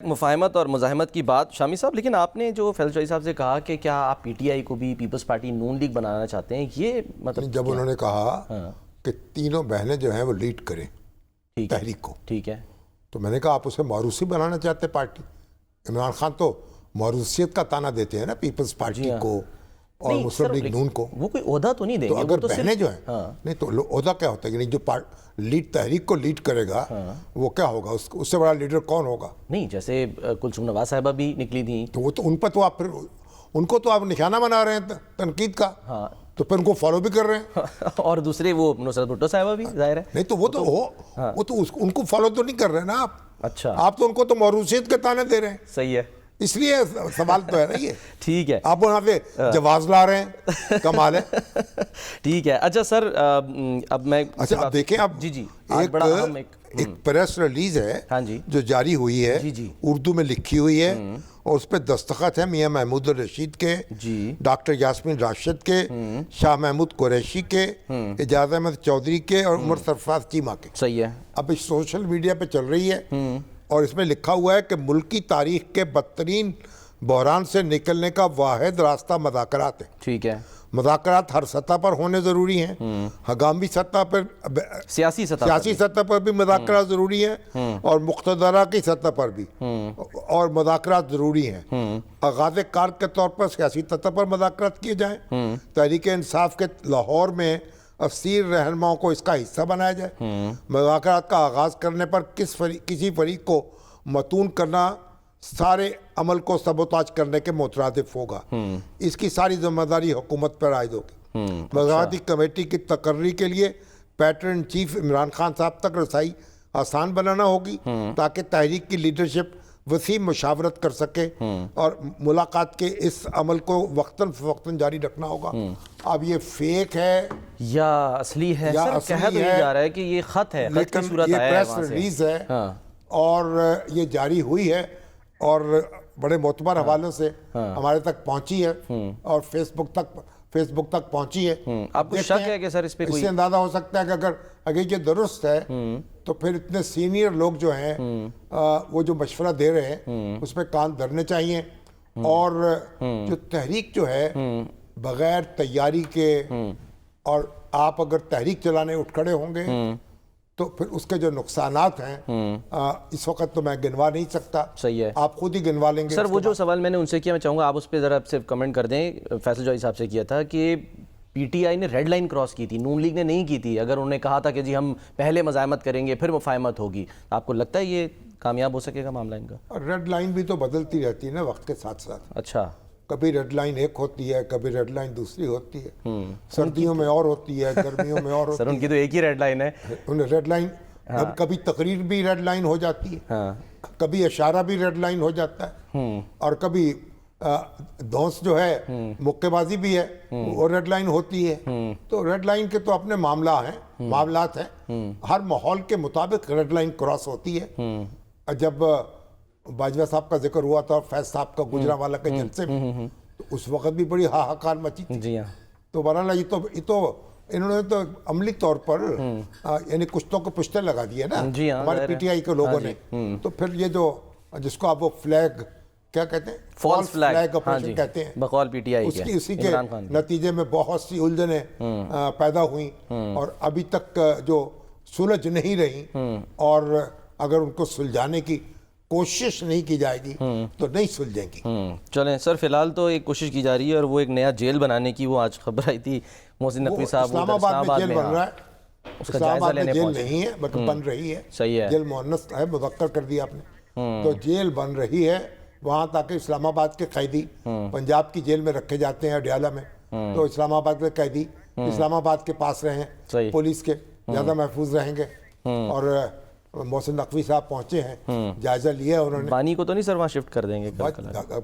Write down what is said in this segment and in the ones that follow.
مفاہمت اور مزاحمت کی بات شامی صاحب، لیکن آپ نے جو فیض چودھری صاحب سے کہا کہ کیا آپ پی ٹی آئی کو بھی پیپلز پارٹی نون لیگ بنانا چاہتے ہیں، یہ مطلب جب انہوں نے کہا کہ تینوں بہنیں جو ہیں وہ لیڈ کریں تحریک کو، ٹھیک ہے، تو میں نے کہا آپ اسے موروثی بنانا چاہتے ہیں پارٹی؟ عمران خان تو موروثیت کا تانا دیتے ہیں نا پیپلز پارٹی کو اور مسلم لیگ نون کو. وہ کوئی عہدہ تو نہیں دیں تو گے. اگر بہنیں جو ہیں نہیں تو عہدہ کیا ہوتا ہے، یعنی جو لیڈ تحریک کو لیڈ کرے گا وہ کیا ہوگا، اس سے بڑا لیڈر کون ہوگا؟ نہیں، جیسے کلثوم نواز صاحبہ بھی نکلی تھیں تو وہ تو ان پر تو آپ پھر ان کو تو آپ نشانہ بنا رہے ہیں تنقید کا، تو پھر ان کو فالو بھی کر رہے ہیں. اور دوسرے وہ نصرت بھٹو صاحبہ بھی ظاہر ہے. نہیں تو وہ تو ان کو فالو تو نہیں کر رہے نا آپ. اچھا، آپ تو ان کو تو موروثیت کے تانے دے رہے ہیں. صحیح ہے، اس لیے سوال تو ہے نا یہ. ٹھیک ہے، آپ وہاں پہ جواز لا رہے ہیں، کمال ہے. ٹھیک ہے. اچھا سر، اب میں اچھا آپ دیکھیں، اب جی ایک پریس ریلیز ہے ہاں جی جو جاری ہوئی ہے، جی اردو میں لکھی ہوئی ہے، اور اس پہ دستخط ہے میاں محمود الرشید کے، ڈاکٹر یاسمین راشد کے، شاہ محمود قریشی کے، اعجاز احمد چودھری کے، اور عمر سرفراز چیمہ کے. صحیح ہے. اب اس سوشل میڈیا پہ چل رہی ہے، اور اس میں لکھا ہوا ہے کہ ملکی تاریخ کے بدترین بحران سے نکلنے کا واحد راستہ مذاکرات ہے. ٹھیک ہے. مذاکرات ہر سطح پر ہونے ضروری ہیں، ہنگامی سطح پر، سیاسی سطح پر بھی مذاکرات ضروری ہیں، اور مقتدرہ کی سطح پر بھی اور مذاکرات ضروری ہیں. آغاز کار کے طور پر سیاسی سطح پر مذاکرات کیے جائیں. تحریک انصاف کے لاہور میں اسیر رہنماؤں کو اس کا حصہ بنایا جائے. مذاکرات کا آغاز کرنے پر کسی فریق کو متون کرنا سارے عمل کو سبوتاج کرنے کے مترادف ہوگا. اس کی ساری ذمہ داری حکومت پر عائد ہوگی. مذاکراتی کمیٹی کی تقرری کے لیے pattern in chief Imran Khan صاحب تک رسائی آسان بنانا ہوگی تاکہ تحریک کی لیڈرشپ وسیع مشاورت کر سکے، اور ملاقات کے اس عمل کو وقتاً فوقتاً جاری رکھنا ہوگا. اب یہ فیک ہے یا اصلی ہے؟ سر کہا تو یہ جا رہا ہے کہ یہ خط ہے، خط کی صورت یہ آیا ہے پریس ریلیز ہے اور یہ جاری ہوئی ہے اور بڑے معتبر حوالوں سے ہمارے تک پہنچی ہے، اور فیس بک تک پہنچی ہے. آپ کو شک ہے کہ سر اس پہ اس سے اندازہ ہو سکتا ہے کہ اگر یہ درست ہے تو پھر اتنے سینئر لوگ جو ہیں وہ جو مشورہ دے رہے ہیں اس پہ کان دھرنے چاہیے. اور جو تحریک جو ہے بغیر تیاری کے، اور آپ اگر تحریک چلانے اٹھ کھڑے ہوں گے تو پھر اس کے جو نقصانات ہیں اس وقت تو میں گنوا نہیں سکتا. صحیح ہے، آپ خود ہی گنوا لیں گے. سر وہ جو سوال میں نے ان سے کیا، میں چاہوں گا آپ اس پہ ذرا صرف کمنٹ کر دیں. فیصل چودھری صاحب سے کیا تھا کہ پی ٹی آئی نے ریڈ لائن کراس کی تھی، نون لیگ نے نہیں کی تھی. اگر انہوں نے کہا تھا کہ جی ہم پہلے مزاحمت کریں گے پھر مفاہمت ہوگی، آپ کو لگتا ہے یہ کامیاب ہو سکے گا معاملہ ان کا؟ ریڈ لائن بھی تو بدلتی رہتی ہے نا وقت کے ساتھ ساتھ. اچھا، کبھی ریڈ لائن ایک ہوتی ہے، کبھی ریڈ لائن دوسری ہوتی ہے. سردیوں میں اور ہوتی ہے، گرمیوں میں اور ہوتی ہے. سر ان کی تو ایک ہی ریڈ لائن ہے. ریڈ لائن کبھی تقریر بھی ریڈ لائن ہو جاتی ہے، کبھی اشارہ بھی ریڈ لائن ہو جاتا ہے، اور کبھی دھونس جو ہے مکے بازی بھی ہے وہ ریڈ لائن ہوتی ہے. تو ریڈ لائن کے تو اپنے معاملات ہیں، ہر ماحول کے مطابق ریڈ لائن کراس ہوتی ہے. جب باجوہ صاحب کا ذکر ہوا تھا فیض صاحب کا گجرانوالہ کے جلسے میں، تو اس وقت بھی بڑی ہاہاکار مچی تھی. جی ہاں. تو بہرحال یہ تو انہوں نے تو عملی طور پر یعنی کچھ کو پشتے لگا دیے نا ہمارے پی ٹی آئی کے لوگوں نے. تو پھر یہ جو جس کو آپ وہ فلیگ کیا کہتے ہیں، فالس فلیگ آپریشن کہتے ہیں، بقول پی ٹی آئی کے، اسی کے نتیجے میں بہت سی الجھنیں پیدا ہوئیں، اور ابھی تک جو سلجھ نہیں رہی. اور اگر ان کو سلجھانے کی کوشش نہیں کی جائے گی تو نہیں سلجھیں گی. چلیں سر، فی الحال تو ایک کوشش کی جا رہی ہے، اور وہ ایک نیا جیل بنانے کی وہ آج خبر آئی تھی محسن نقوی صاحب. اسلام آباد میں جیل بن رہا ہے. اسلام آباد میں جیل نہیں ہے بلکہ بن رہی ہے. صحیح ہے، جیل مؤنث ہے، مذکر کر دیا آپ نے. تو جیل بن رہی ہے وہاں، تاکہ اسلام آباد کے قیدی پنجاب کی جیل میں رکھے جاتے ہیں اڈیالہ میں، تو اسلام آباد کے قیدی اسلام آباد کے پاس رہیں، پولیس کے زیادہ محفوظ رہیں گے. اور محسن نقوی صاحب پہنچے ہیں، جائزہ لیا انہوں نے. بانی کو تو نہیں سر وہاں شفٹ کر دیں گے؟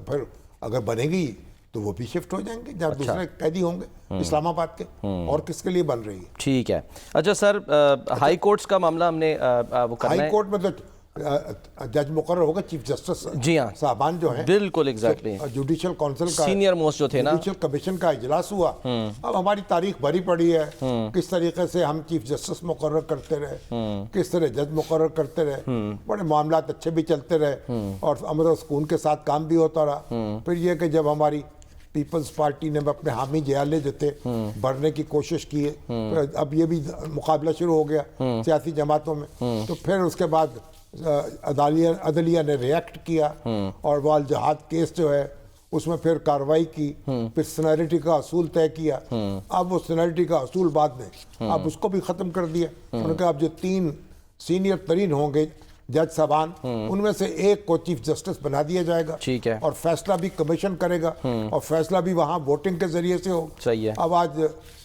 پھر اگر بنے گی تو وہ بھی شفٹ ہو جائیں گے جہاں دوسرے قیدی ہوں گے اسلام آباد کے. اور کس کے لیے بن رہی ہے؟ ٹھیک ہے. اچھا سر، ہائی کورٹس کا معاملہ ہم نے وہ کرنا ہے. ہائی کورٹ میں تو جج مقرر ہوگا چیف جسٹس جی ہاں صاحبان جو ہیں بالکل ایگزیکٹلی جوڈیشل کونسل کا سینئر موسٹ جو تھے نا جوڈیشل کمیشن کا اجلاس ہوا. اب ہماری تاریخ بھری پڑی ہے کس طریقے سے ہم چیف جسٹس مقرر کرتے رہے, کس طرح جج مقرر کرتے رہے, بڑے معاملات اچھے بھی چلتے رہے اور امن و سکون کے ساتھ کام بھی ہوتا رہا. پھر یہ کہ جب ہماری پیپلز پارٹی نے اپنے حامی جیالے جو تھے بھرنے کی کوشش کی ہے, اب یہ بھی مقابلہ شروع ہو گیا سیاسی جماعتوں میں, تو پھر اس کے بعد عدلیہ نے ریئیکٹ کیا اور وہ الجہاد کیس جو ہے اس میں پھر کارروائی کی, پھر سینیرٹی کا اصول طے کیا. اب وہ سینیرٹی کا اصول بعد میں اب اس کو بھی ختم کر دیا. انہوں نے کہا اب جو 3 سینئر ترین ہوں گے جج صاحبان ان میں سے ایک کو چیف جسٹس بنا دیا جائے گا, ٹھیک ہے, اور فیصلہ بھی کمیشن کرے گا اور فیصلہ بھی وہاں ووٹنگ کے ذریعے سے ہوگا. صحیح ہے. اب آج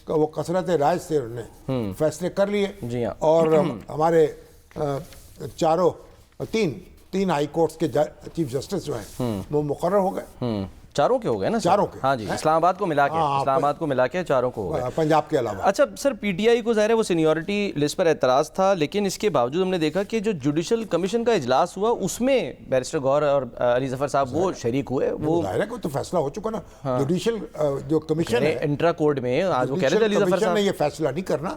وہ کثرت رائے سے انہوں نے فیصلے کر لیے. جی ہاں, اور ہمارے تین ہائی کورٹس کے چیف جسٹس جو ہیں وہ مقرر ہو گئے. چاروں کے ہو گئے نا, چاروں کے, ہاں جی, اسلام آباد کو ملا کے, اسلام آباد کو ملا کے چاروں کو ہو گئے, پنجاب کے علاوہ. اچھا سر, پی ٹی آئی کو ظاہر ہے وہ سینیورٹی لسٹ پر اعتراض تھا, لیکن اس کے باوجود ہم نے دیکھا کہ جو جوڈیشل کمیشن کا اجلاس ہوا اس میں بیرسٹر غور اور علی ظفر صاحب وہ شریک ہوئے. وہ ظاہر ہے کہ تو فیصلہ ہو چکا نا. جوڈیشل جو کمیشن ہے انٹرا کورٹ میں آج وہ کہہ رہے تھے علی ظفر کمیشن صاحب نے یہ فیصلہ نہیں کرنا,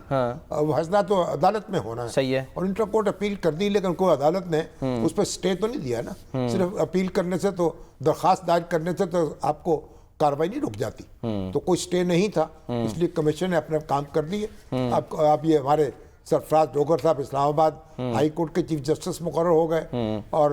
وہ فیصلہ تو عدالت میں ہونا ہے. صحیح ہے. اور انٹرا کورٹ اپیل کر دی, لیکن کوئی عدالت نے اس پہ سٹے تو نہیں دیا نا. صرف اپیل کرنے سے تو, درخواست دائر کرنے سے تو آپ کو کاروائی نہیں رک جاتی, تو کوئی سٹے نہیں تھا, اس لیے کمیشن نے اپنا کام کر دیے. اب یہ ہمارے سرفراز ڈوگر صاحب اسلام آباد ہائی کورٹ کے چیف جسٹس مقرر ہو گئے, اور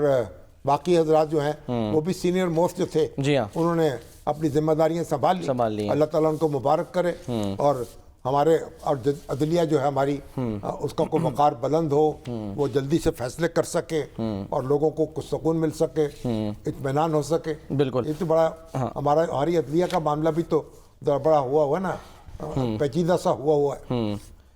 باقی حضرات جو ہیں وہ بھی سینئر موسٹ جو تھے جی ہاں انہوں نے اپنی ذمہ داریاں سنبھال لی. اللہ تعالیٰ ان کو مبارک کرے, اور ہمارے اور عدلیہ جو ہے ہماری اس کا کوئی وقار بلند ہو, وہ جلدی سے فیصلے کر سکے اور لوگوں کو کچھ سکون مل سکے, اطمینان ہو سکے. بالکل, یہ تو بڑا ہماری عدلیہ کا معاملہ بھی تو بڑا ہوا نا, پیچیدہ سا ہوا ہے.